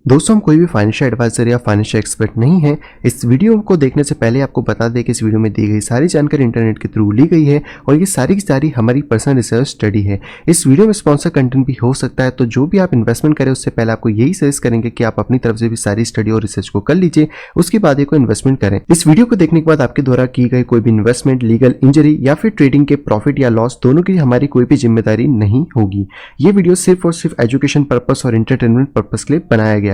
दोस्तों हम कोई भी फाइनेंशियल एडवाइजर या फाइनेंशियल एक्सपर्ट नहीं है। इस वीडियो को देखने से पहले आपको बता दें कि इस वीडियो में दी गई सारी जानकारी इंटरनेट के थ्रू ली गई है और ये सारी की सारी हमारी पर्सनल रिसर्च स्टडी है। इस वीडियो में स्पॉन्सर कंटेंट भी हो सकता है, तो जो भी आप इन्वेस्टमेंट करें उससे पहले आपको यही सजेस्ट करेंगे कि आप अपनी तरफ से भी सारी स्टडी और रिसर्च को कर लीजिए, उसके बाद ही कोई इन्वेस्टमेंट करें। इस वीडियो को देखने के बाद आपके द्वारा की गई कोई भी इन्वेस्टमेंट, लीगल इंजरी या फिर ट्रेडिंग के प्रॉफिट या लॉस दोनों की हमारी कोई भी जिम्मेदारी नहीं होगी। ये वीडियो सिर्फ और सिर्फ एजुकेशन पर्पस और एंटरटेनमेंट पर्पस के लिए बनाया गया है।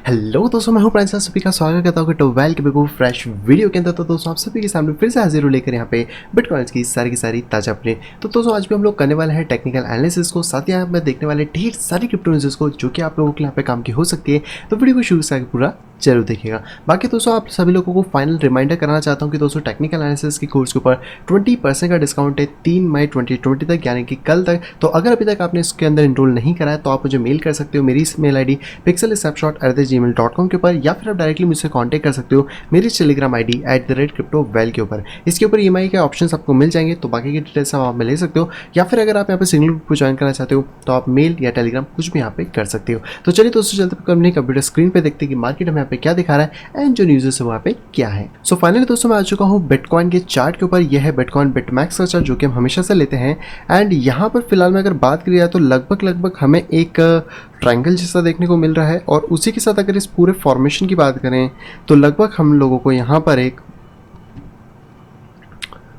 हेलो दोस्तों, मैं हूं प्रांशल, सभी का स्वागत करता हूं टोवेल के बिल्कुल फ्रेश वीडियो के अंदर। तो दोस्तों आप सभी के सामने फिर से हाजिर हो लेकर यहाँ पे बिटकॉइंस की सारी ताजा अपडेट। तो दोस्तों आज भी हम लोग करने वाले हैं टेक्निकल एनालिसिस को, साथ ही यहाँ पे देखने वाले ढेर सारी क्रिप्टो न्यूज़ को जो कि आप लोगों के यहाँ पे काम की हो सकती है। तो वीडियो को शुरू से आगे पूरा जरूर देखिएगा। बाकी दोस्तों आप सभी लोगों को फाइनल रिमाइंडर कराना चाहता हूँ कि दोस्तों टेक्निकल एनालिसिस की कोर्स के ऊपर 20% का डिस्काउंट है 3 मई 2020 तक, यानी कि कल तक। तो अगर अभी तक आपने इसके अंदर इनरोल नहीं कराया तो आप मुझे मेल कर सकते हो मेरी मेल ID pixelsnapshot@gmail.com के ऊपर, या फिर आप डायरेक्टली मुझसे कॉन्टैक्ट कर सकते हो मेरी टेलीग्राम ID @cryptovel के ऊपर। इसके ऊपर EMI के ऑप्शन आपको मिल जाएंगे, तो बाकी की डिटेल्स आप ले सकते हो, या फिर अगर आप यहाँ पे सिंगल ग्रुप को ज्वाइन करना चाहते हो तो आप मेल या टेलीग्राम कुछ भी यहाँ पे कर सकते हो। तो चलिए दोस्तों चलते कंपनी कंप्यूटर स्क्रीन पे देखते हैं कि मार्केट में यहाँ पे क्या दिखा रहा है एंड जो न्यूज़ है वहाँ पे क्या है। सो फाइनली दोस्तों मैं आ चुका हूँ बिटकॉइन के चार्ट के ऊपर। यह है बिटकॉइन बिटमैक्स का चार्ट जो कि हम हमेशा से लेते हैं। एंड यहाँ पर फिलहाल में अगर बात करी जाए तो लगभग हमें एक ट्रायंगल जैसा देखने को मिल रहा है, और उसी के साथ अगर इस पूरे फॉर्मेशन की बात करें तो लगभग हम लोगों को यहाँ पर एक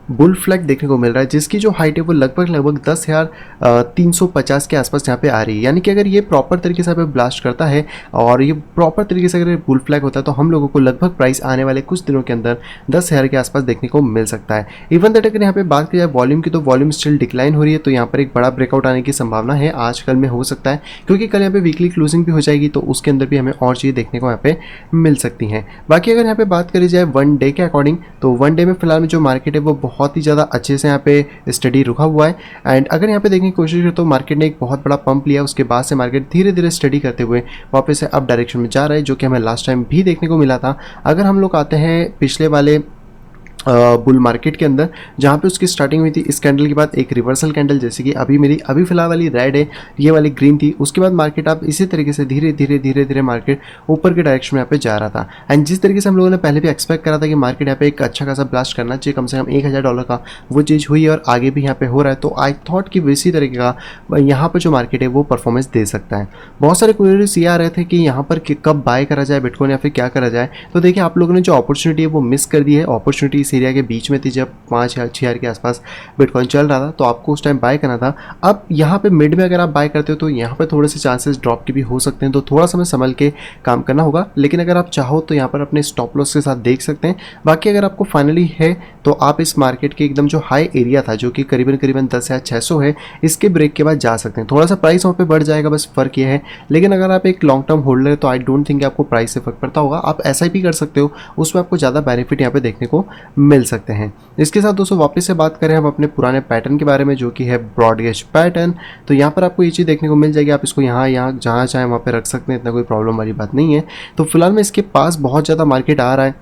बुल फ्लैग देखने को मिल रहा है, जिसकी जो हाइट है वो लगभग 10,350 के आसपास यहाँ पे आ रही है। यानी कि अगर ये प्रॉपर तरीके से यहाँ पे ब्लास्ट करता है और ये प्रॉपर तरीके से अगर बुल फ्लैग होता है तो हम लोगों को लगभग प्राइस आने वाले कुछ दिनों के अंदर 10,000 के आसपास देखने को मिल सकता है। इवन दैट अगर यहाँ पे बात की जाए वॉल्यूम की, तो वॉल्यूम स्टिल डिक्लाइन हो रही है, तो यहाँ पर एक बड़ा ब्रेकआउट आने की संभावना है आज कल में हो सकता है, क्योंकि कल यहाँ पे वीकली क्लोजिंग भी हो जाएगी, तो उसके अंदर भी हमें और चीज़ें देखने को यहाँ पे मिल सकती हैं। बाकी अगर यहाँ पे बात करी जाए वन डे के अकॉर्डिंग, तो वन डे में फिलहाल में जो मार्केट है वो बहुत ही ज़्यादा अच्छे से यहाँ पे स्टडी रुका हुआ है। एंड अगर यहाँ पे देखने की कोशिश करें तो मार्केट ने एक बहुत बड़ा पंप लिया, उसके बाद से मार्केट धीरे धीरे स्टडी करते हुए वापस से अप डायरेक्शन में जा रहा है, जो कि हमें लास्ट टाइम भी देखने को मिला था। अगर हम लोग आते हैं पिछले वाले बुल मार्केट के अंदर, जहाँ पे उसकी स्टार्टिंग हुई थी इस कैंडल के बाद एक रिवर्सल कैंडल, जैसे कि अभी फिलहाल वाली रेड है, ये वाली ग्रीन थी। उसके बाद मार्केट आप इसी तरीके से धीरे धीरे मार्केट ऊपर के डायरेक्शन में यहाँ पे जा रहा था। एंड जिस तरीके से हम लोगों ने पहले भी एक्सपेक्ट करा था कि मार्केट यहाँ पे एक अच्छा खासा ब्लास्ट करना चाहिए, कम से कम $1,000 का, वो चीज़ हुई है और आगे भी यहाँ पे हो रहा है। तो आई थॉट कि इसी तरीके का यहाँ पर जो मार्केट है वो परफॉर्मेंस दे सकता है। बहुत सारे क्वेरीज ये आ रहे थे कि यहाँ पर कब बाय करा जाए बिटकॉइन या फिर क्या करा जाए। तो देखिए आप लोगों ने जो अपॉर्चुनिटी है वो मिस कर दी है। अपॉर्चुनिटी इस एरिया के बीच में थी, जब 5,000-6,000 के आसपास बिटकॉइन चल रहा था, तो आपको उस टाइम बाय करना था। अब यहाँ पे मिड में अगर आप बाय करते हो तो यहाँ पे थोड़े से चांसेस ड्रॉप के भी हो सकते हैं, तो थोड़ा सा हमें संभल के काम करना होगा। लेकिन अगर आप चाहो तो यहाँ पर अपने स्टॉप लॉस के साथ देख सकते हैं। बाकी अगर आपको फाइनली है तो आप इस मार्केट के एकदम जो हाई एरिया था, जो कि करीबन 10,600 है, इसके ब्रेक के बाद जा सकते हैं। थोड़ा सा प्राइस वहाँ पे बढ़ जाएगा, बस फर्क ये है। लेकिन अगर आप एक लॉन्ग टर्म होल्डर है तो आई डोंट थिंक आपको प्राइस से फर्क पड़ता होगा। आप SIP कर सकते हो, उसमें आपको ज़्यादा बेनिफिट यहाँ पे देखने को मिल सकते हैं। इसके साथ दोस्तों वापस से बात करें हम अपने पुराने पैटर्न के बारे में, जो कि है ब्रॉड गेज पैटर्न। तो यहाँ पर आपको ये चीज़ देखने को मिल जाएगी, आप इसको यहाँ जहाँ चाहे वहाँ पे रख सकते हैं, इतना कोई प्रॉब्लम वाली बात नहीं है। तो फिलहाल में इसके पास बहुत ज़्यादा मार्केट आ रहा है,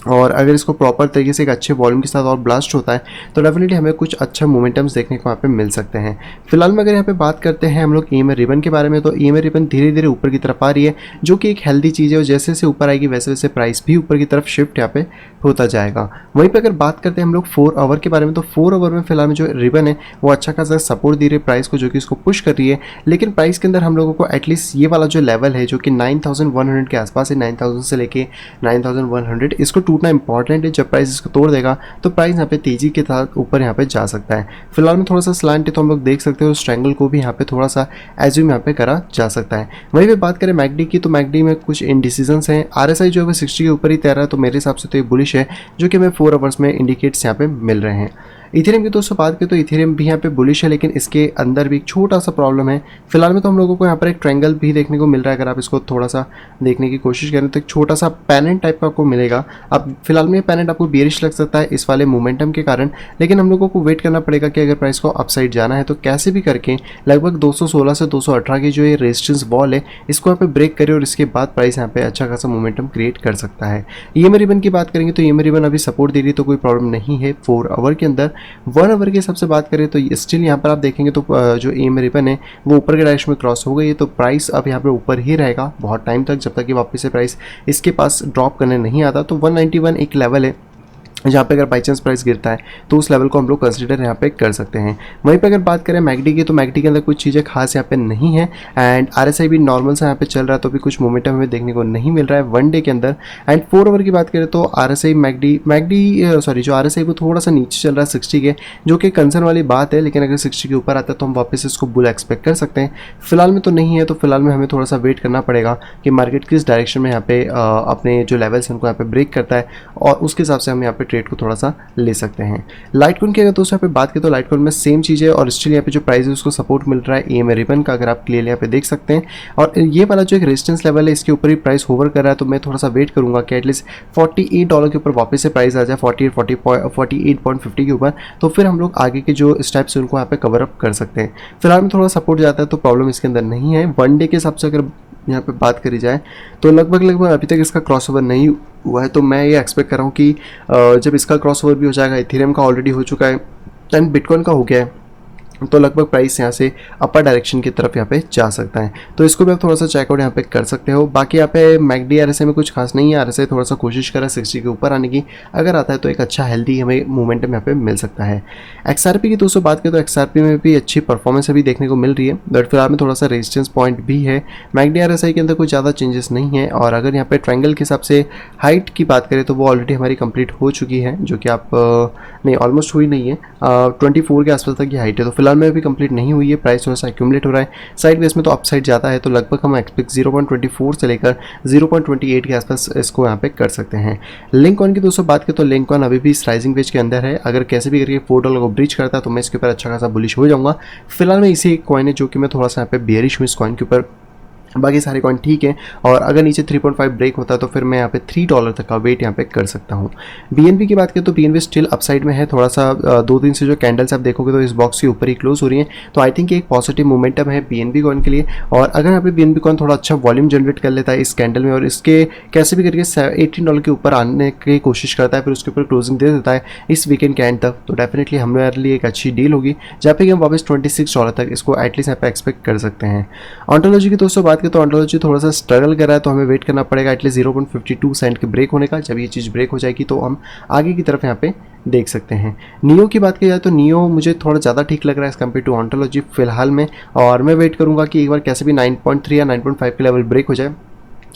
और अगर इसको प्रॉपर तरीके से एक अच्छे वॉल्यूम के साथ और ब्लास्ट होता है तो डेफिनेटली हमें कुछ अच्छे मोमेंटम्स देखने को यहाँ पे मिल सकते हैं। फिलहाल में अगर यहाँ पे बात करते हैं हम लोग EMA रिबन के बारे में, तो EMA रिबन धीरे धीरे ऊपर की तरफ आ रही है, जो कि एक हेल्दी चीज़ है, और जैसे जैसे ऊपर आएगी वैसे वैसे प्राइस भी ऊपर की तरफ शिफ्ट यहाँ पे होता जाएगा। वहीं पर अगर बात करते हैं हम लोग 4 आवर के बारे में, तो 4 आवर में फिलहाल में जो रिबन है वो अच्छा खासा सपोर्ट दे रही है प्राइस को, जो कि इसको पुश कर रही है। लेकिन प्राइस के अंदर हम लोगों को एटलीस्ट ये वाला जो लेवल है, जो कि 9,100 के आसपास है, 9,000 से लेके 9,100, इसको टूटना इंपॉर्टेंट है। जब प्राइस इसको तोड़ देगा तो प्राइस यहाँ पे तेजी के साथ ऊपर यहाँ पे जा सकता है। फिलहाल में थोड़ा सा स्लैंट है, तो हम लोग देख सकते हो स्ट्रैंगल को भी यहाँ पे थोड़ा सा एज्यूम यहाँ पे करा जा सकता है। वहीं पे बात करें मैकडी की, तो मैकडी में कुछ इनडिसीजंस हैं। RSI जो है 60 के ऊपर ही तैर रहा है, तो मेरे हिसाब से तो ये बुलिश है, जो कि हमें 4 आवर्स में इंडिकेट्स यहाँ पे मिल रहे हैं। इथेरियम की दोस्तों बात करें तो इथेरियम भी यहाँ पे बुलिश है, लेकिन इसके अंदर भी एक छोटा सा प्रॉब्लम है। फिलहाल में तो हम लोगों को यहाँ पर एक ट्रायंगल भी देखने को मिल रहा है। अगर आप इसको थोड़ा सा देखने की कोशिश करें तो एक छोटा सा पैनेंट टाइप का आपको मिलेगा। अब फिलहाल में ये पैनेंट आपको बेरिश लग सकता है इस वाले मोमेंटम के कारण, लेकिन हम लोगों को वेट करना पड़ेगा कि अगर प्राइस को अपसाइड जाना है तो कैसे भी करके लगभग 216 से 218 की जो ये रेजिस्टेंस वॉल है, इसको यहाँ पे ब्रेक करे और इसके बाद प्राइस यहाँ पे अच्छा खासा मोमेंटम क्रिएट कर सकता है। EMA रिबन की बात करेंगे तो EMA रिबन अभी सपोर्ट दे रही है, तो कोई प्रॉब्लम नहीं है 4 आवर के अंदर। 1 आवर के हिसाब से बात करें तो स्टिल यहाँ पर आप देखेंगे तो जो एम रिबन है वो ऊपर के डायरेक्शन में क्रॉस हो गई है, तो प्राइस अब यहाँ पे ऊपर ही रहेगा बहुत टाइम तक, जब तक कि वापस से प्राइस इसके पास ड्रॉप करने नहीं आता। तो 191 एक लेवल है जहाँ पे अगर बाई चांस प्राइस गिरता है तो उस लेवल को हम लोग कंसीडर यहाँ पे कर सकते हैं। वहीं पे अगर बात करें मैकडी की, तो मैकडी के अंदर कुछ चीज़ें खास यहाँ पे नहीं है एंड आरएसआई भी नॉर्मल सा यहाँ पे चल रहा है, तो भी कुछ मोमेंटम हमें देखने को नहीं मिल रहा है वन डे के अंदर। एंड 4 आवर की बात करें तो आरएसआई जो आरएसआई वो थोड़ा सा नीचे चल रहा है 60 के, जो कि कंसर्न वाली बात है, लेकिन अगर 60 के ऊपर आता है तो हम वापस इसको बुल एक्सपेक्ट कर सकते हैं। फिलहाल में तो नहीं है, तो फिलहाल में हमें थोड़ा सा वेट करना पड़ेगा कि मार्केट किस डायरेक्शन में यहाँ पे अपने जो लेवल्स हैं उनको यहाँ पे ब्रेक करता है, और उसके हिसाब से हम यहाँ पे ट्रेड को थोड़ा सा ले सकते हैं। लाइटकॉइन की अगर दोस्तों यहाँ पे बात करें तो लाइटकॉइन में सेम चीज़ है, और स्टिल यहाँ पे जो प्राइस है उसको सपोर्ट मिल रहा है एम रिबन का, अगर आप क्लियर यहाँ पे देख सकते हैं। और ये वाला जो एक रेजिस्टेंस लेवल है इसके ऊपर ही प्राइस होवर कर रहा है, तो मैं थोड़ा सा वेट करूंगा कि एटलीस्ट $48 के ऊपर वापस से प्राइस आ जाए 48.50 के ऊपर, तो फिर हम लोग आगे के जो स्टेप्स हैं उनको यहाँ पे कवर अप कर सकते हैं। फिलहाल में थोड़ा सपोर्ट जाता है तो प्रॉब्लम इसके अंदर नहीं है। वन डे के हिसाब से अगर यहाँ पे बात करी जाए तो लगभग अभी तक इसका क्रॉसओवर नहीं हुआ है, तो मैं ये एक्सपेक्ट कर रहा हूँ कि जब इसका क्रॉसओवर भी हो जाएगा, इथेरियम का ऑलरेडी हो चुका है एंड बिटकॉइन का हो गया है, तो लगभग प्राइस यहाँ से अपर डायरेक्शन की तरफ यहाँ पे जा सकता है, तो इसको भी आप थोड़ा सा चेकआउट यहाँ पे कर सकते हो। बाकी यहाँ पे मैकडी आरएसआई में कुछ खास नहीं है, आरएसआई थोड़ा सा कोशिश करा 60 के ऊपर आने की, अगर आता है तो एक अच्छा हेल्दी हमें मोमेंटम यहाँ पे मिल सकता है। एक्सआरपी की दोस्तों बात करें तो एक्सआरपी में भी अच्छी परफॉर्मेंस अभी देखने को मिल रही है, बट फिलहाल में थोड़ा सा रेजिस्टेंस पॉइंट भी है। मैकडी आरएसआई के अंदर कोई ज़्यादा चेंजेस नहीं है, और अगर यहाँ पे ट्रायंगल के हिसाब से हाइट की बात करें तो वो ऑलरेडी हमारी कंप्लीट हो चुकी है, जो कि आप नहीं ऑलमोस्ट हुई नहीं है, 24 के आसपास तक की हाइट है, तो फिलहाल में अभी कंप्लीट नहीं हुई है। प्राइस थोड़ा सा एक्यूमुलेट हो रहा है, साइड वेस में तो अपसाइड जाता है, तो लगभग हम एक्सपेक्ट 0.24 से लेकर 0.28 के आसपास इसको यहाँ पे कर सकते हैं। लिंकॉइन की दोस्तों बात करें तो लिंकॉइन अभी भी इस राइजिंग वेज के अंदर है, अगर कैसे भी करके $4 को ब्रीच करता है तो मैं इसके ऊपर अच्छा खासा बुलिश हो जाऊंगा। फिलहाल में इसी एक कॉइन है जो कि मैं थोड़ा सा यहाँ पे बेयरिश हूँ इस कॉइन के ऊपर, बाकी सारे कॉइन ठीक है, और अगर नीचे 3.5 ब्रेक होता है तो फिर मैं यहाँ पे $3 तक का वेट यहाँ पे कर सकता हूँ। बीएनबी की बात करें तो बीएनबी स्टिल अपसाइड में है, थोड़ा सा 2 दिन से जो कैंडल्स आप देखोगे तो इस बॉक्स के ऊपर ही क्लोज हो रही हैं, तो आई थिंक एक पॉजिटिव मोमेंटम है बीएनबी कॉइन के लिए। और अगर यहाँ पे बीएनबी कॉइन थोड़ा अच्छा वॉल्यूम जनरेट कर लेता है इस कैंडल में, और इसके कैसे भी करके $18 के ऊपर आने की कोशिश करता है, फिर उसके ऊपर क्लोजिंग दे देता है इस वीकेंड के एंड तक, तो डेफिनेटली हमारे लिए एक अच्छी डील होगी, जहाँ पे हम वापस $26 तक इसको एटलीस्ट यहाँ पे एक्सपेक्ट कर सकते हैं। ऑन्टोलॉजी की दोस्तों बात करें तो ऑन्टोलॉजी थोड़ा स्ट्रगल कर रहा है, तो हमें वेट करना पड़ेगा एटलीस्ट 0.52 सेंट के ब्रेक होने का। जब ये चीज़ ब्रेक हो जाएगी तो हम आगे की तरफ यहाँ पे देख सकते हैं। नियो की बात की जाए तो नियो मुझे थोड़ा ज़्यादा ठीक लग रहा है एज कम्पेयर टू ऑन्टोलॉजी फिलहाल में, और मैं वेट करूँगा कि एक बार कैसे भी 9.3 या 9.5 के लेवल ब्रेक हो जाए,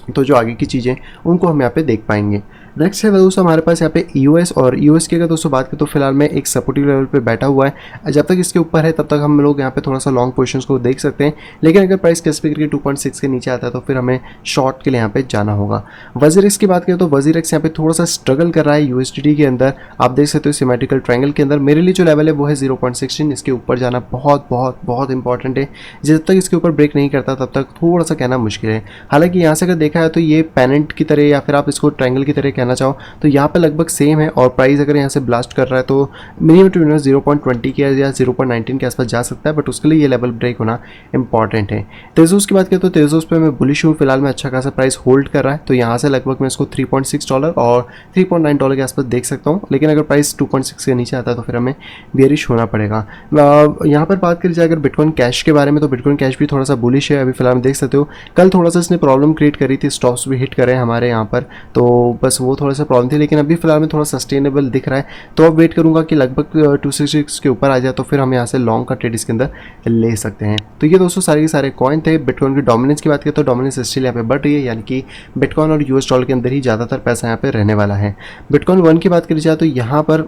तो जो आगे की चीज़ें उनको हम यहाँ पे देख पाएंगे। नेक्स्ट है दोस्तों हमारे पास यहाँ पे यूएस, और यूएस की अगर दोस्तों बात करें तो फिलहाल में एक सपोर्टिव लेवल पे बैठा हुआ है, जब तक इसके ऊपर है तब तक हम लोग यहाँ पे थोड़ा सा लॉन्ग पोजीशंस को देख सकते हैं, लेकिन अगर प्राइस कैसे करके 2.6 के नीचे आता है तो फिर हमें शॉर्ट के लिए यहाँ पे जाना होगा। वजीरेक्स की बात करें तो वजीरेक्स यहाँ पे थोड़ा सा स्ट्रगल कर रहा है यूएसडीटी के अंदर, आप देख सकते हो सिमेट्रिकल ट्रायंगल के अंदर। मेरे लिए जो लेवल है वो है 0.16, इसके ऊपर जाना बहुत बहुत बहुत इंपॉर्टेंट है, जब तक इसके ऊपर ब्रेक नहीं करता तब तक थोड़ा सा कहना मुश्किल है। हालांकि यहाँ से अगर देखा है तो ये पेनेंट की तरह या फिर आप इसको ट्रायंगल की तरह कहना चाहो तो यहाँ पे लगभग सेम है, और प्राइस अगर यहाँ से ब्लास्ट कर रहा है तो मिनिमम टू मिनिमम 0.20 के या 0.19 के आसपास जा सकता है, बट उसके लिए ये लेवल ब्रेक होना इंपॉर्टेंट है। तेजोस की बात करें तो तेजोस पे मैं बुलिश हूँ, फिलहाल में अच्छा खासा प्राइस होल्ड कर रहा है, तो यहाँ से लगभग मैं इसको $3.6 और $3.9 के आसपास देख सकता हूँ, लेकिन अगर प्राइस 2.6 के नीचे आता है तो फिर हमें बेयरिश होना पड़ेगा। यहाँ पर बात करी जाए अगर बिटकॉइन कैश के बारे में, तो बिटकॉइन कैश भी थोड़ा सा बुलिश है अभी फिलहाल में देख सकते हो। कल थोड़ा सा इसने प्रॉब्लम क्रिएट करी थी, स्टॉप्स भी हिट करे हमारे यहाँ पर, तो बस वो थोड़ा सा प्रॉब्लम थी, लेकिन अभी फिलहाल में थोड़ा सस्टेनेबल दिख रहा है, तो अब वेट करूंगा कि लगभग 266 के ऊपर आ जाए, तो फिर हम यहाँ से लॉन्ग का ट्रेड इसके अंदर ले सकते हैं। तो ये दोस्तों सारे के सारे कॉइन थे। बिटकॉइन की डोमिनेंस की बात करें तो डोमिनेंस स्टिल यहाँ पे बढ़ रही है, यानी कि बिटकॉइन और यूएस डॉलर के अंदर ही ज़्यादातर पैसा यहाँ पे रहने वाला है। बिटकॉइन 1 की बात करी जाए तो यहाँ पर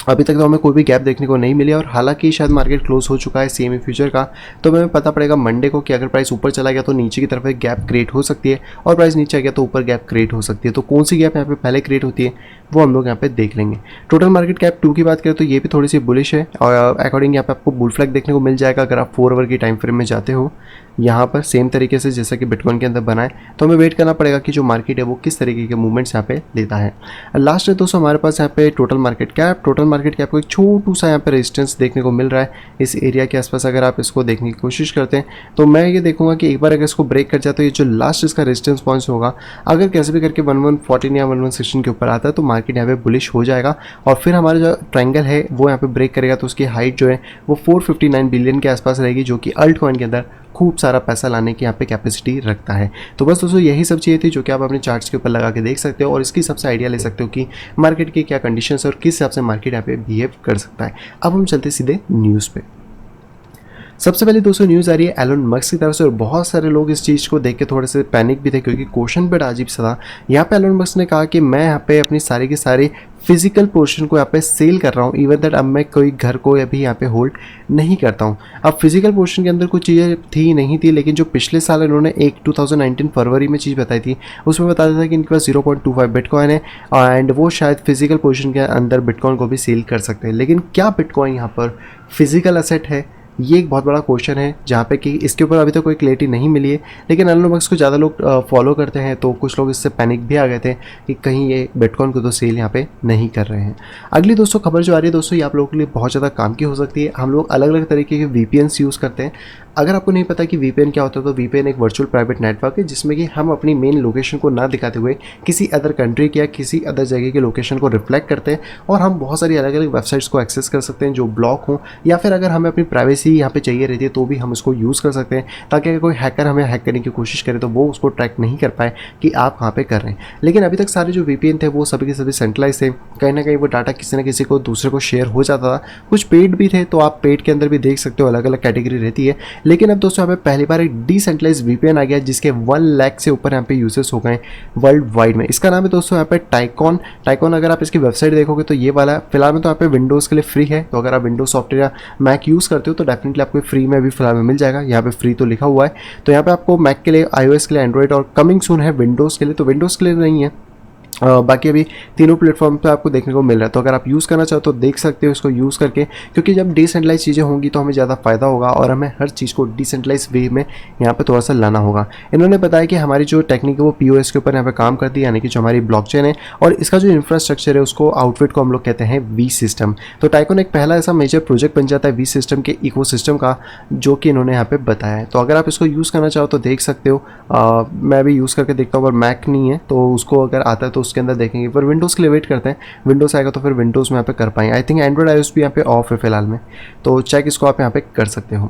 अभी तक तो हमें कोई भी गैप देखने को नहीं मिली, और हालांकि शायद मार्केट क्लोज हो चुका है सीएमई फ्यूचर का, तो हमें पता पड़ेगा मंडे को कि अगर प्राइस ऊपर चला गया तो नीचे की तरफ एक गैप क्रिएट हो सकती है, और प्राइस नीचे आ गया तो ऊपर गैप क्रिएट हो सकती है। तो कौन सी गैप यहाँ पे पहले क्रिएट होती है वो हम लोग यहाँ पे देख लेंगे। टोटल मार्केट कैप 2 की बात करें तो ये भी थोड़ी सी बुलिश है, और अकॉर्डिंग यहाँ पे आपको बुल फ्लैग देखने को मिल जाएगा अगर आप 4 आवर की टाइम फ्रेम में जाते हो। यहाँ पर सेम तरीके से जैसा कि बिटकॉइन के अंदर बना है। तो हमें वेट करना पड़ेगा कि जो मार्केट है वो किस तरीके के मूवमेंट्स यहाँ पे लेता है। लास्ट है दोस्तों हमारे पास यहाँ पे टोटल मार्केट कैप को एक छोटू सा यहाँ पे रेजिस्टेंस देखने को मिल रहा है इस एरिया के आसपास। अगर आप इसको देखने की कोशिश करते हैं तो मैं ये देखूंगा कि एक बार अगर इसको ब्रेक कर जाए तो ये जो लास्ट इसका रेजिस्टेंस पॉइंट होगा, अगर कैसे भी करके 1114 या 1116 के ऊपर आता है तो मार्केट यहाँ पे बुलिश हो जाएगा और फिर हमारा जो ट्रायंगल है वो यहाँ पे ब्रेक करेगा तो उसकी हाइट जो है वो 459 बिलियन के आसपास रहेगी, जो कि अल्ट कॉइन के अंदर खूब सारा पैसा लाने की यहाँ पे कैपेसिटी रखता है। तो बस दोस्तों यही सब चीज़ें थी जो कि आप अपने चार्ट्स के ऊपर लगा के देख सकते हो और इसकी सबसे आइडिया ले सकते हो कि मार्केट की क्या कंडीशंस और किस हिसाब से मार्केट यहाँ पे बिहेव कर सकता है। अब हम चलते सीधे न्यूज़ पे। सबसे पहले दोस्तों न्यूज़ आ रही है एलन मस्क की तरफ से और बहुत सारे लोग इस चीज़ को देख के थोड़े से पैनिक भी थे क्योंकि क्वेश्चन बड़ा अजीब सा था। यहाँ पे एलन मस्क ने कहा कि मैं यहाँ पे अपनी सारी की सारी फिजिकल पोर्शन को यहाँ पे सेल कर रहा हूँ, इवन दैट अब मैं कोई घर को अभी यहाँ पे होल्ड नहीं करता हूँ। अब फिजिकल पोर्शन के अंदर कुछ चीज़ें थी नहीं थी, लेकिन जो पिछले साल इन्होंने 2019 फरवरी में चीज़ बताई थी उसमें बताया था कि इनके पास 0.25 बिटकॉइन है एंड वो शायद फिजिकल पोर्शन के अंदर बिटकॉइन को भी सेल कर सकते हैं। लेकिन क्या बिटकॉइन यहाँ पर फिजिकल एसेट है, ये एक बहुत बड़ा क्वेश्चन है जहाँ पे कि इसके ऊपर अभी तक कोई क्लैरिटी नहीं मिली है। लेकिन एलन मस्क को ज़्यादा लोग फॉलो करते हैं तो कुछ लोग इससे पैनिक भी आ गए थे कि कहीं ये बिटकॉइन को तो सेल यहाँ पे नहीं कर रहे हैं। अगली दोस्तों खबर जो आ रही है दोस्तों ये आप लोगों के लिए बहुत ज़्यादा काम की हो सकती है। हम लोग अलग अलग तरीके के VPNs यूज़ करते हैं। अगर आपको नहीं पता कि VPN क्या होता है तो VPN एक वर्चुअल प्राइवेट नेटवर्क है जिसमें कि हम अपनी मेन लोकेशन को ना दिखाते हुए किसी अदर कंट्री की या किसी अदर जगह की लोकेशन को रिफ्लेक्ट करते हैं और हम बहुत सारी अलग अलग वेबसाइट्स को एक्सेस कर सकते हैं जो ब्लॉक हों, या फिर अगर हमें अपनी प्राइवेसी यहाँ पे चाहिए रहती है तो भी हम उसको यूज़ कर सकते हैं ताकि अगर कोई हैकर हमें हैक करने की कोशिश करे तो वो उसको ट्रैक नहीं कर पाए कि आप कहाँ पे कर रहे हैं। लेकिन अभी तक सारे जो VPN थे वो सभी के सभी सेंट्रलाइज थे, कहीं ना कहीं वो डाटा किसी न किसी को दूसरे को शेयर हो जाता था। कुछ पेड भी थे तो आप पेड के अंदर भी देख सकते हो, अलग अलग कैटेगरी रहती है। लेकिन अब दोस्तों यहाँ पे पहली बार एक डिसेंट्रलाइज VPN आ गया जिसके 1 लाख से ऊपर यहाँ पे यूजर्स हो गए वर्ल्ड वाइड में। इसका नाम है दोस्तों यहाँ पे टाइकॉन। अगर आप इसकी वेबसाइट देखोगे तो ये वाला फिलहाल में तो यहाँ पे विंडोज़ के लिए फ्री है, तो अगर आप विंडोज सॉफ्टवेयर या मैक यूज़ करते हो तो डेफिनेटली आपको फ्री में भी फिलहाल में मिल जाएगा। यहाँ पे फ्री तो लिखा हुआ है। तो यहाँ पे आपको मैक के लिए, iOS के लिए, एंड्रॉइड और कमिंग सून है विंडोज़ के लिए। तो विंडोज़ के लिए नहीं है, बाकी अभी तीनों प्लेटफॉर्म पे आपको देखने को मिल रहा है। तो अगर आप यूज़ करना चाहो तो देख सकते हो इसको यूज़ करके, क्योंकि जब डिसेंट्रलाइज चीज़ें होंगी तो हमें ज़्यादा फ़ायदा होगा और हमें हर चीज़ को डिसेंट्रलाइज वे में यहाँ पे थोड़ा सा लाना होगा। इन्होंने बताया कि हमारी जो टेक्निक है वो POS के ऊपर यहाँ पे काम करती है, यानी कि जो हमारी ब्लॉकचेन है और इसका जो इंफ्रास्ट्रक्चर है उसको आउटफिट को हम लोग कहते हैं V सिस्टम। तो टाइकॉन एक पहला ऐसा मेजर प्रोजेक्ट बन जाता है V सिस्टम के इकोसिस्टम का, जो कि इन्होंने यहाँ पे बताया है। तो अगर आप इसको यूज़ करना चाहो तो देख सकते हो। मैं भी यूज़ करके देखता हूँ, पर मैक नहीं है तो उसको अगर आता है तो उसके अंदर देखेंगे, पर विंडोज़ के लिए वेट करते हैं। विंडोज़ आएगा तो फिर विंडोज़ में यहाँ पे कर पाएंगे। आई थिंक एंड्रॉइड iOS भी यहाँ पे ऑफ है फिलहाल में, तो चेक इसको आप यहाँ पे कर सकते हो।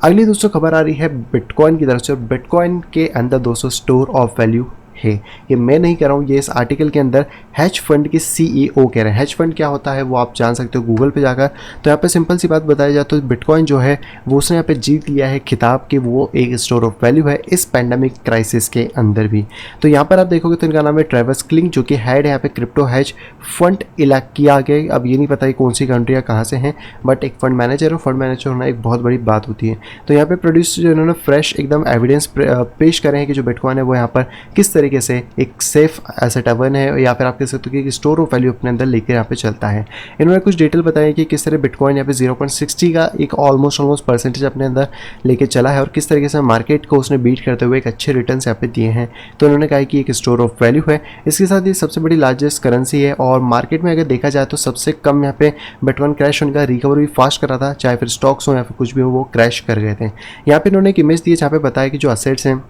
अगली दोस्तों खबर आ रही है बिटकॉइन की तरफ से। बिटकॉइन के अंदर दोस्तों स्टोर ऑफ वैल्यू है, ये मैं नहीं कह रहा हूँ, ये इस आर्टिकल के अंदर हैज फंड के CEO कह रहे हैं। हैज फंड क्या होता है वो आप जान सकते हो गूगल पे जाकर। तो यहाँ पे सिंपल सी बात बताई जाए तो बिटकॉइन जो है वो उसने यहाँ पे जीत लिया है खिताब कि वो एक स्टोर ऑफ वैल्यू है इस पैंडेमिक क्राइसिस के अंदर भी। तो यहाँ पर आप देखोगे तो इनका नाम है ट्रेविस क्लिंग, जो कि हेड है यहाँ पे क्रिप्टो हैज फंड किया गया। अब ये नहीं पता है कौन सी कंट्री या कहाँ से हैं, बट एक फंड मैनेजर और फंड मैनेजर होना एक बहुत बड़ी बात होती है। तो यहाँ पे प्रोड्यूस जो इन्होंने फ्रेश एकदम एविडेंस पेश करे हैं कि जो बिटकॉइन है वो यहाँ पर किस तरीके से एक सेफ एसेट हेवन है, या फिर आप कह सकते हो कि एक स्टोर ऑफ वैल्यू अपने अंदर लेकर यहाँ पे चलता है। इन्होंने कुछ डिटेल बताया कि किस तरह बिटकॉइन यहाँ पे 0.60 का एक ऑलमोस्ट परसेंटेज अपने अंदर लेके चला है और किस तरीके से मार्केट को उसने बीट करते हुए एक अच्छे रिटर्न यहाँ पे दिए हैं। तो उन्होंने कहा कि एक स्टोर ऑफ वैल्यू है। इसके साथ ये सबसे बड़ी लार्जेस्ट करेंसी है और मार्केट में अगर देखा जाए तो सबसे कम यहाँ पे बिटकॉइन क्रैश होने का रिकवर भी फास्ट करा था, चाहे फिर स्टॉक्स हो या फिर कुछ भी हो, वो क्रैश कर गए थे। यहाँ पे इन्होंने एक इमेज दी जहाँ पे बताया कि जो असेट्स हैं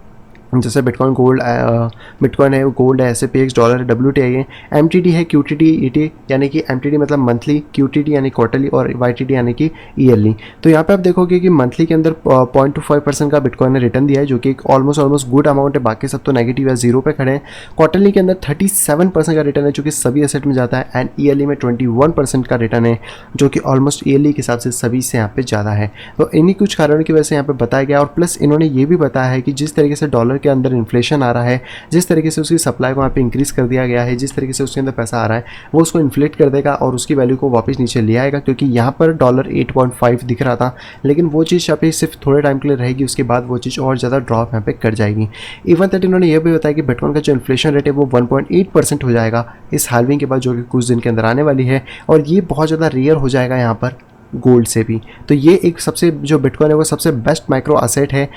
जैसे बिटकॉइन है, गोल्ड है, SPX डॉलर है, WTI है, MTD है, QTD ET, यानी कि MTD मतलब मंथली, QTD यानी क्वार्टरली और YTD यानी कि ईयरली। तो यहाँ पे आप देखोगे कि मंथली के अंदर 0.25% का बिटकॉइन ने रिटर्न दिया है, जो कि एक ऑलमोस्ट गुड अमाउंट है। बाकी सब तो नेगेटिव या जीरो पे खड़े हैं। क्वार्टरली के अंदर 37% का रिटर्न है जो कि सभी एसेट में जाता है, एंड ईयरली में 21% का रिटर्न है जो कि ऑलमोस्ट ईयरली के हिसाब से सभी से यहाँ पे ज़्यादा है। तो इन्हीं कुछ कारणों की वजह से यहाँ पे बताया गया। और प्लस इन्होंने ये भी बताया है कि जिस तरीके से डॉलर के अंदर इन्फ्लेशन आ रहा है, जिस तरीके से उसकी सप्लाई को यहाँ पे इंक्रीज कर दिया गया है, जिस तरीके से उसके अंदर पैसा आ रहा है वो उसको इन्फ्लेट कर देगा और उसकी वैल्यू को वापस नीचे ले आएगा। क्योंकि यहाँ पर डॉलर 8.5 दिख रहा था, लेकिन वो चीज़ यहाँ पे सिर्फ थोड़े टाइम के लिए रहेगी, उसके बाद वो चीज़ और ज़्यादा ड्रॉप यहाँ पे कर जाएगी। इवन दैट इन्होंने ये भी बताया कि बिटकॉइन का जो इन्फ्लेशन रेट है वो 1.8% हो जाएगा इस हाल्विंग के बाद, जो कि कुछ दिन के अंदर आने वाली है। और ये बहुत ज़्यादा रेयर हो जाएगा यहाँ पर गोल्ड से भी। तो ये एक सबसे जो बिटकॉइन है वो सबसे बेस्ट माइक्रो असेट है,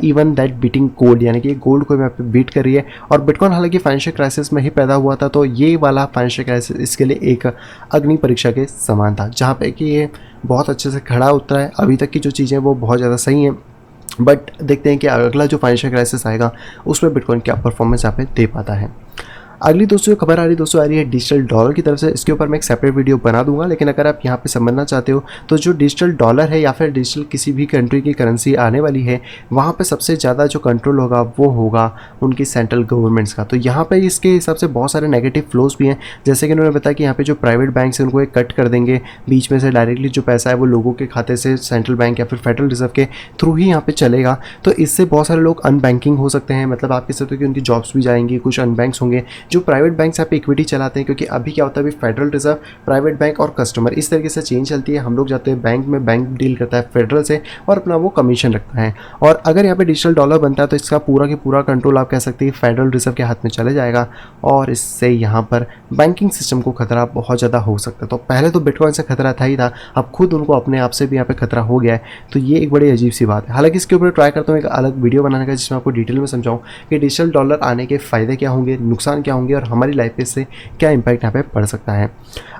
इवन दैट बीटिंग गोल्ड, यानी कि गोल्ड को यहाँ पे बीट कर रही है। और बिटकॉइन हालांकि फाइनेंशियल क्राइसिस में ही पैदा हुआ था, तो ये वाला फाइनेंशियल क्राइसिस इसके लिए एक अग्नि परीक्षा के समान था, जहाँ पे कि ये बहुत अच्छे से खड़ा उतरा है। अभी तक की जो चीज़ें वो बहुत ज़्यादा सही हैं, बट देखते हैं कि अगला जो फाइनेंशियल क्राइसिस आएगा उसमें बिटकॉइन क्या परफॉर्मेंस यहाँ पे दे पाता है। अगली दोस्तों जो खबर आ रही है डिजिटल डॉलर की तरफ से। इसके ऊपर मैं एक सेपरेट वीडियो बना दूंगा, लेकिन अगर आप यहाँ पे समझना चाहते हो तो जो डिजिटल डॉलर है या फिर डिजिटल किसी भी कंट्री की करेंसी आने वाली है, वहाँ पे सबसे ज़्यादा जो कंट्रोल होगा वो होगा उनकी सेंट्रल गवर्नमेंट्स का। तो यहाँ पे इसके हिसाब से बहुत सारे नेगेटिव फ्लोज भी हैं, जैसे कि उन्होंने बताया कि यहाँ पे जो प्राइवेट बैंक है उनको एक कट कर देंगे बीच में से, डायरेक्टली जो पैसा है वो लोगों के खाते से सेंट्रल बैंक या फिर फेडरल रिजर्व के थ्रू ही यहाँ पे चलेगा। तो इससे बहुत सारे लोग अनबैंकिंग हो सकते हैं, मतलब आप कह सकते हो कि उनकी जॉब्स भी जाएंगी, कुछ अनबैंक्स होंगे जो प्राइवेट बैंक्स यहाँ पे इक्विटी चलाते हैं। क्योंकि अभी क्या होता है, अभी फेडरल रिजर्व, प्राइवेट बैंक और कस्टमर इस तरीके से चेंज चलती है। हम लोग जाते हैं बैंक में, बैंक डील करता है फेडरल से और अपना वो कमीशन रखता है। और अगर यहाँ पे डिजिटल डॉलर बनता है तो इसका पूरा की पूरा कंट्रोल आप कह सकते हैं फेडरल रिजर्व के हाथ में चले जाएगा, और इससे यहाँ पर बैंकिंग सिस्टम को खतरा बहुत ज़्यादा हो सकता है। तो पहले तो बिटकॉइन से खतरा था ही था, अब खुद उनको अपने आप से भी यहाँ पे खतरा हो गया है। तो ये एक बड़ी अजीब सी बात है। हालांकि इसके ऊपर ट्राई करता हूँ एक अलग वीडियो बनाने का, जिसमें आपको डिटेल में समझाऊँ कि डिजिटल डॉलर आने के फ़ायदे क्या होंगे, नुकसान क्या होंगे और हमारी लाइफ पे से क्या इंपैक्ट यहाँ पे पड़ सकता है।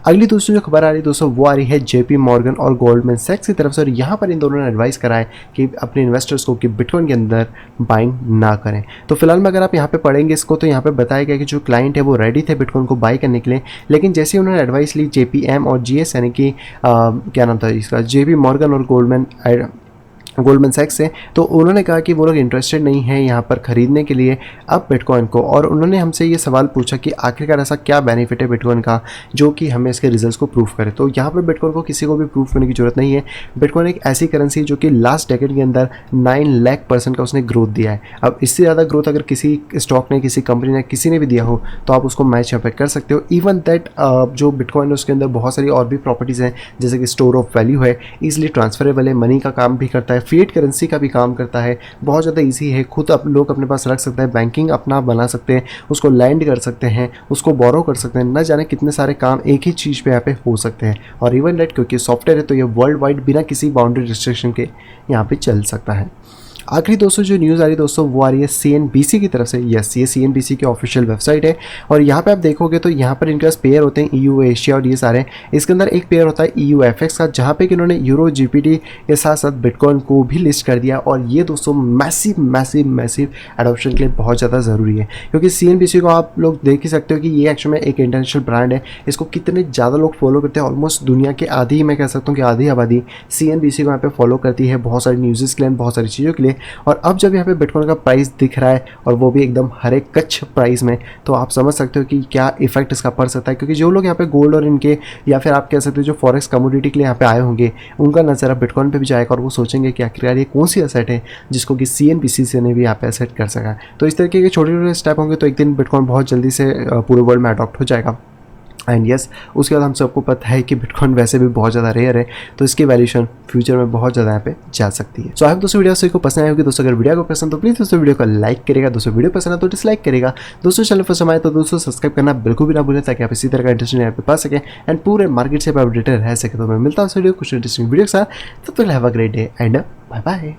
अगली दोस्तों जो खबर आ रही है दोस्तों वो आ रही है जेपी मॉर्गन और गोल्डमैन सैक्स की तरफ से, और यहाँ पर इन दोनों ने एडवाइस करा है कि अपने इन्वेस्टर्स को कि बिटकॉइन के अंदर बाइंग ना करें। तो फिलहाल में अगर आप यहाँ पे पढ़ेंगे इसको तो यहाँ पे बताया गया कि जो क्लाइंट है वो रेडी थे बिटकॉइन को बाई करने के लिए, लेकिन जैसे उन्होंने एडवाइस ली जेपीएम और जीएस यानी कि क्या नाम था इसका, जेपी मॉर्गन और गोल्डमैन सैक्स से, तो उन्होंने कहा कि वो लोग इंटरेस्टेड नहीं है यहाँ पर ख़रीदने के लिए अब बिटकॉइन को। और उन्होंने हमसे ये सवाल पूछा कि आखिरकार ऐसा क्या बेनिफिट है बिटकॉइन का जो कि हमें इसके रिजल्ट्स को प्रूफ करे। तो यहाँ पर बिटकॉइन को किसी को भी प्रूफ करने की जरूरत नहीं है। बिटकॉइन एक ऐसी करेंसी है जो कि लास्ट डेकेड के अंदर 9 लाख% का उसने ग्रोथ दिया है। अब इससे ज़्यादा ग्रोथ अगर किसी स्टॉक ने, किसी कंपनी ने, किसी ने भी दिया हो तो आप उसको मैच यहाँ पर कर सकते हो। इवन दैट जो बिटकॉइन है उसके अंदर बहुत सारी और भी प्रॉपर्टीज़ हैं, जैसे कि स्टोर ऑफ वैल्यू है, ईजिली ट्रांसफरेबल है, मनी का काम भी करता है, फिएट करेंसी का भी काम करता है, बहुत ज़्यादा इजी है, खुद आप लोग अपने पास रख सकते हैं, बैंकिंग अपना बना सकते हैं, उसको लैंड कर सकते हैं, उसको बोरो कर सकते हैं, न जाने कितने सारे काम एक ही चीज़ पे यहाँ पे हो सकते हैं। और इवन दैट क्योंकि सॉफ्टवेयर है तो ये वर्ल्ड वाइड बिना किसी बाउंड्री रिस्ट्रिक्शन के यहाँ पे चल सकता है। आखिरी दोस्तों जो न्यूज़ आ रही है दोस्तों वो आ रही है CNBC की तरफ से। यस, ये CNBC की ऑफिशियल वेबसाइट है, और यहाँ पे आप देखोगे तो यहाँ पर इनके पास पेयर होते हैं EU, एशिया और ये सारे। इसके अंदर एक पेयर होता है EUFX का, जहाँ पे कि इन्होंने यूरो GBP के साथ साथ बिटकॉइन को भी लिस्ट कर दिया। और ये दोस्तों मैसिव मैसिव मैसिव एडॉप्शन के लिए बहुत ज़्यादा ज़रूरी है, क्योंकि CNBC को आप लोग देख ही सकते हो कि ये एक्चुअली में एक इंटरनेशनल ब्रांड है। इसको कितने ज़्यादा लोग फॉलो करते हैं, ऑलमोस्ट दुनिया के आधी, मैं कह सकता हूँ कि आधी आबादी CNBC को यहाँ पे फॉलो करती है, बहुत सारी न्यूज़ के लिए, बहुत सारी चीज़ों के लिए। और अब जब यहाँ पे बिटकॉइन का प्राइस दिख रहा है और वो भी एकदम हरे कच्छ प्राइस में, तो आप समझ सकते हो कि क्या इफेक्ट इसका पड़ सकता है। क्योंकि जो लोग यहाँ पे गोल्ड और इनके, या फिर आप कह सकते हो जो फॉरेक्स कमोडिटी के लिए यहाँ पे आए होंगे, उनका नज़र बिटकॉइन पे भी जाएगा और वो सोचेंगे कि आखिरकार ये कौन सी एसेट है जिसको कि CNBC से ने भी यहाँ पे एसेट कर सका। तो इस तरीके के छोटे छोटे स्टेप होंगे तो एक दिन बिटकॉइन बहुत जल्दी से पूरे वर्ल्ड में अडॉप्ट हो जाएगा। एंड यस, उसके बाद हम सबको पता है कि बिटकॉइन वैसे भी बहुत ज़्यादा रेयर है, तो इसकी वैल्यूएशन फ्यूचर में बहुत ज़्यादा यहाँ पे जा सकती है। सो आई होप दोस्तों वीडियो से को पसंद आया होगी। दोस्तों अगर वीडियो को पसंद तो प्लीज़ दोस्तों वीडियो को लाइक करेगा, दोस्तों वीडियो पसंद है तो डिसलाइक करेगा, दोस्तों चैनल पर समय तो दोस्तों सब्सक्राइब करना बिल्कुल भी ना भूलें, ताकि आप इसी तरह का इंटरेस्टिंग यहाँ पे पा सकें एंड पूरे मार्केट से अपडेटेड रह सके। तो मैं मिलता हूँ वीडियो कुछ इंटरेस्टिंग वीडियो के साथ, तब तक have a great day and bye bye.